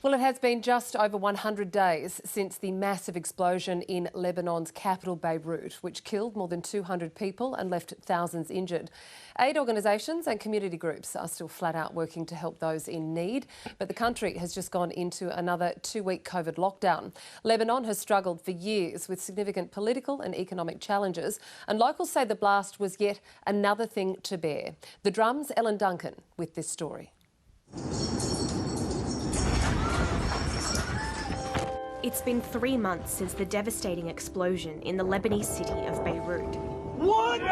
Well, it has been just over 100 days since the massive explosion in Lebanon's capital, Beirut, which killed more than 200 people and left thousands injured. Aid organisations and community groups are still flat out working to help those in need, but the country has just gone into another 2-week COVID lockdown. Lebanon has struggled for years with significant political and economic challenges, and locals say the blast was yet another thing to bear. The Drum's Ellen Duncan with this story. It's been 3 months since the devastating explosion in the Lebanese city of Beirut. What?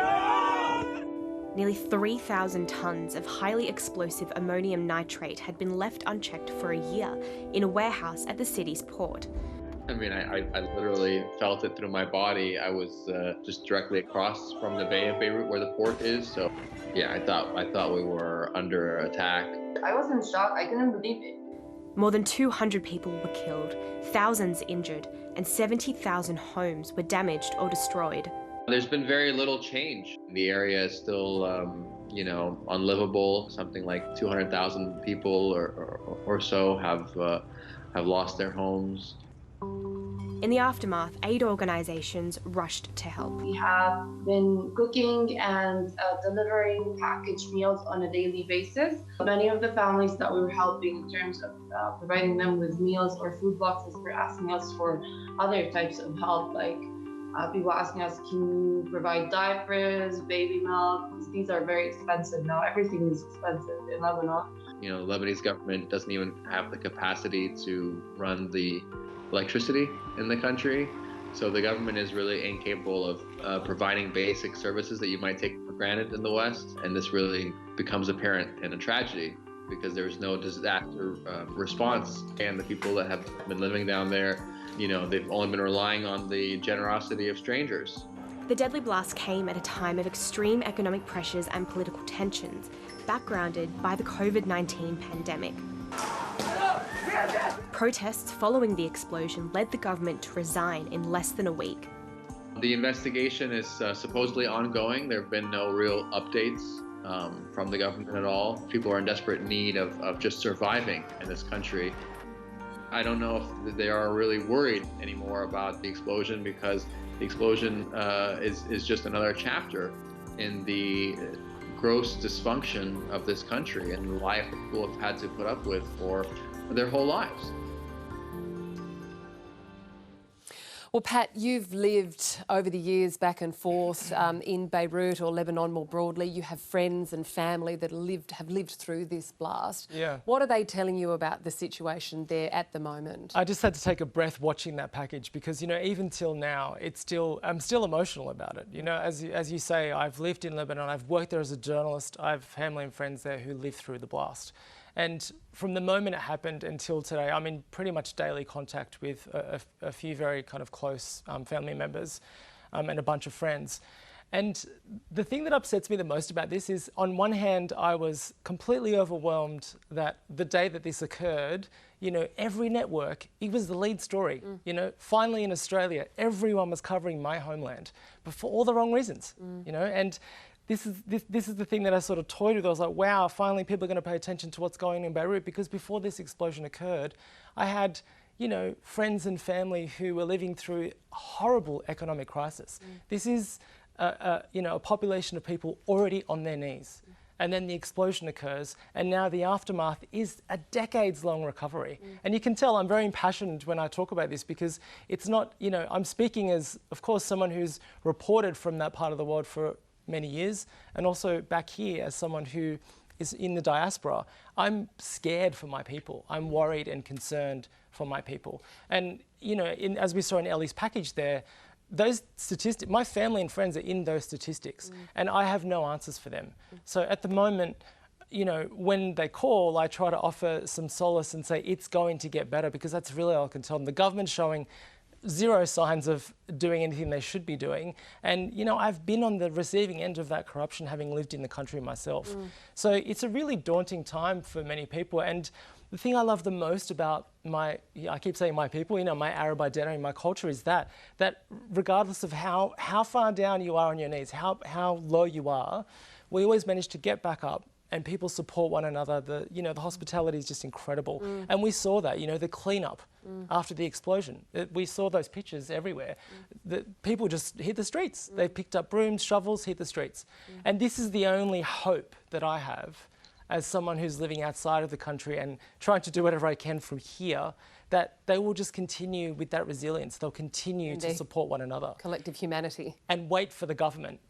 Nearly 3,000 tonnes of highly explosive ammonium nitrate had been left unchecked for a year in a warehouse at the city's port. I mean, I literally felt it through my body. I was just directly across from the Bay of Beirut where the port is. So, yeah, I thought we were under attack. I was in shock. I couldn't believe it. More than 200 people were killed, thousands injured, and 70,000 homes were damaged or destroyed. There's been very little change. The area is still, unlivable. Something like 200,000 people or so have lost their homes. In the aftermath, aid organisations rushed to help. We have been cooking and delivering packaged meals on a daily basis. Many of the families that we were helping in terms of providing them with meals or food boxes were asking us for other types of help, like people asking us, can you provide diapers, baby milk? These are very expensive now. Everything is expensive in Lebanon. You know, the Lebanese government doesn't even have the capacity to run the electricity in the country. So the government is really incapable of providing basic services that you might take for granted in the West. And this really becomes apparent in a tragedy because there's no disaster response. And the people that have been living down there, you know, they've only been relying on the generosity of strangers. The deadly blast came at a time of extreme economic pressures and political tensions, backgrounded by the COVID-19 pandemic. Protests following the explosion led the government to resign in less than a week. The investigation is supposedly ongoing. There have been no real updates from the government at all. People are in desperate need of just surviving in this country. I don't know if they are really worried anymore about the explosion because the explosion is just another chapter in the gross dysfunction of this country and the life that people have had to put up with for their whole lives. Well, Pat, you've lived over the years back and forth in Beirut or Lebanon more broadly. You have friends and family that have lived through this blast. Yeah. What are they telling you about the situation there at the moment? I just had to take a breath watching that package because, you know, even till now, I'm still emotional about it. You know, as you say, I've lived in Lebanon. I've worked there as a journalist. I have family and friends there who lived through the blast. And from the moment it happened until today, I'm in pretty much daily contact with a few very kind of close family members and a bunch of friends. And the thing that upsets me the most about this is, on one hand, I was completely overwhelmed that the day that this occurred, you know, every network, it was the lead story. You know, finally in Australia, everyone was covering my homeland, but for all the wrong reasons, you know, and this is the thing that I sort of toyed with. I was like, wow, finally people are going to pay attention to what's going on in Beirut, because before this explosion occurred, I had, you know, friends and family who were living through a horrible economic crisis. This is, you know, a population of people already on their knees. And then the explosion occurs, and now the aftermath is a decades-long recovery. And you can tell I'm very impassioned when I talk about this, because it's not, you know, I'm speaking as, of course, someone who's reported from that part of the world for many years, and also back here as someone who is in the diaspora. I'm scared for my people. I'm worried and concerned for my people. And, you know, as we saw in Ellie's package there, those statistics, my family and friends are in those statistics, and I have no answers for them. So at the moment, you know, when they call, I try to offer some solace and say it's going to get better, because that's really all I can tell them. The government's showing zero signs of doing anything they should be doing. And, you know, I've been on the receiving end of that corruption, having lived in the country myself. So it's a really daunting time for many people. And the thing I love the most about I keep saying my people, you know, my Arab identity, my culture, is that regardless of how far down you are on your knees, how low you are, we always manage to get back up, and people support one another. The hospitality is just incredible. And we saw that, the cleanup after the explosion. We saw those pictures everywhere. The people just hit the streets. They picked up brooms, shovels, hit the streets. And this is the only hope that I have as someone who's living outside of the country and trying to do whatever I can from here, that they will just continue with that resilience. They'll continue to support one another. Collective humanity. And wait for the government.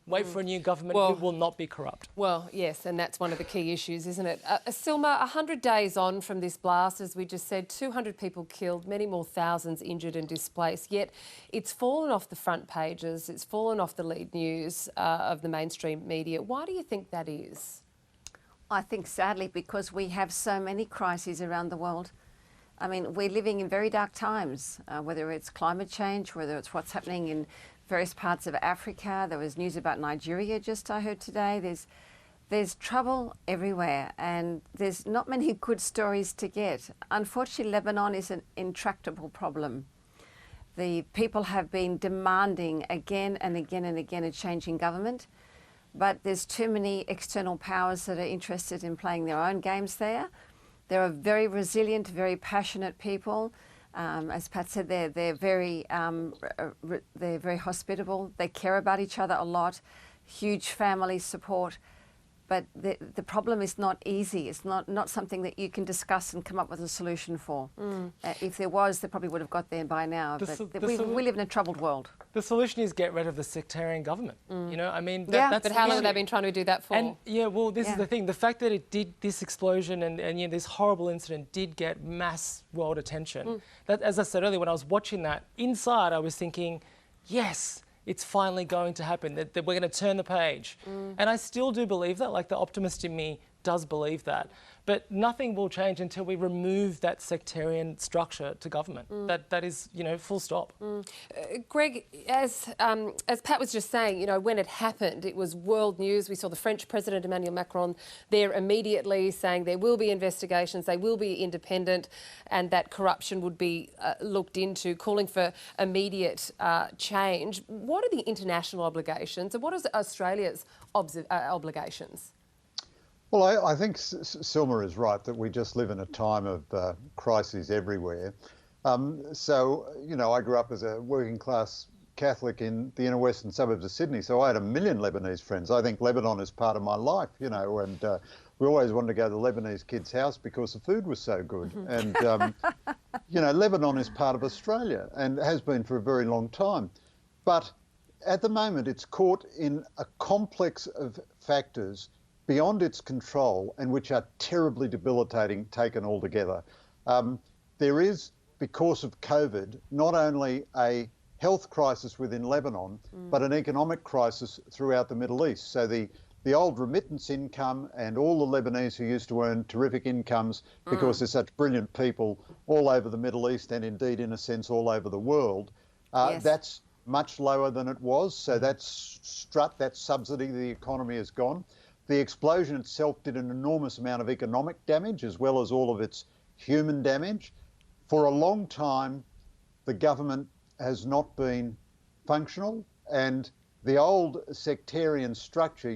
Wait for a new government who will not be corrupt. Well, yes, and that's one of the key issues, isn't it? Silma, 100 days on from this blast, as we just said, 200 people killed, many more thousands injured and displaced, yet it's fallen off the front pages, it's fallen off the lead news of the mainstream media. Why do you think that is? I think sadly because we have so many crises around the world. I mean, we're living in very dark times, whether it's climate change, whether it's what's happening in various parts of Africa. There was news about Nigeria just I heard today. There's trouble everywhere and there's not many good stories to get. Unfortunately, Lebanon is an intractable problem. The people have been demanding again and again and again a change in government, but there's too many external powers that are interested in playing their own games there. There are very resilient, very passionate people. As Pat said, they're very hospitable. They care about each other a lot. Huge family support. But the problem is not easy. It's not something that you can discuss and come up with a solution for. If there was, they probably would have got there by now. We live in a troubled world. The solution is get rid of the sectarian government. I mean, that's but how long have they been trying to do that for? And this is the thing. The fact that it did, this explosion and this horrible incident did get mass world attention. That, as I said earlier, when I was watching that, inside I was thinking, yes, it's finally going to happen, that we're going to turn the page. And I still do believe that, like the optimist in me does believe that. But nothing will change until we remove that sectarian structure to government. That is, full stop. Greg, as Pat was just saying, when it happened, it was world news. We saw the French President Emmanuel Macron there immediately saying there will be investigations, they will be independent, and that corruption would be looked into, calling for immediate change. What are the international obligations and what are Australia's obligations? Well, I think Silma is right that we just live in a time of crises everywhere. So, I grew up as a working class Catholic in the inner western suburbs of Sydney, so I had a million Lebanese friends. I think Lebanon is part of my life, and we always wanted to go to the Lebanese kids' house because the food was so good. And, Lebanon is part of Australia and has been for a very long time. But at the moment, it's caught in a complex of factors beyond its control and which are terribly debilitating taken all together. There is, because of COVID, not only a health crisis within Lebanon, but an economic crisis throughout the Middle East. So the old remittance income and all the Lebanese who used to earn terrific incomes because they're such brilliant people all over the Middle East and indeed, in a sense, all over the world, that's much lower than it was. So that subsidy, the economy is gone. The explosion itself did an enormous amount of economic damage as well as all of its human damage. For a long time, the government has not been functional, and the old sectarian structure,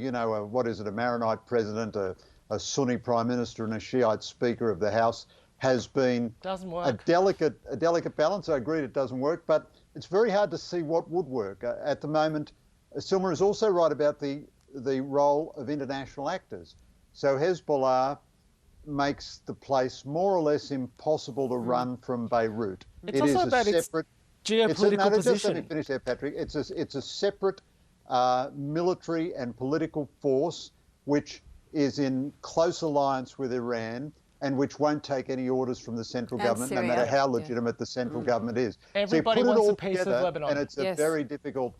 what is it, a Maronite president, a Sunni prime minister and a Shiite speaker of the House, has been a delicate balance. I agree it doesn't work, but it's very hard to see what would work. At the moment, Silma is also right about the role of international actors. So Hezbollah makes the place more or less impossible to run from Beirut. It's also about its geopolitical position. Just let me finish there, Patrick. It's a separate military and political force which is in close alliance with Iran and which won't take any orders from the central government, Syria. no matter how legitimate the central government is. Everybody wants a piece of Lebanon. And it's a very difficult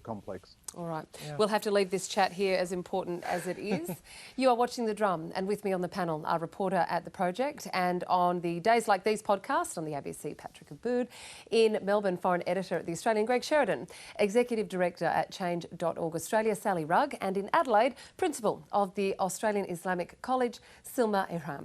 complex. All right. Yeah. We'll have to leave this chat here, as important as it is. You are watching The Drum, and with me on the panel, our reporter at The Project, and on the Days Like These podcast on the ABC, Pat Abboud. In Melbourne, foreign editor at The Australian, Greg Sheridan. Executive Director at Change.org Australia, Sally Rugg. And in Adelaide, Principal of the Australian Islamic College, Silma Ihram.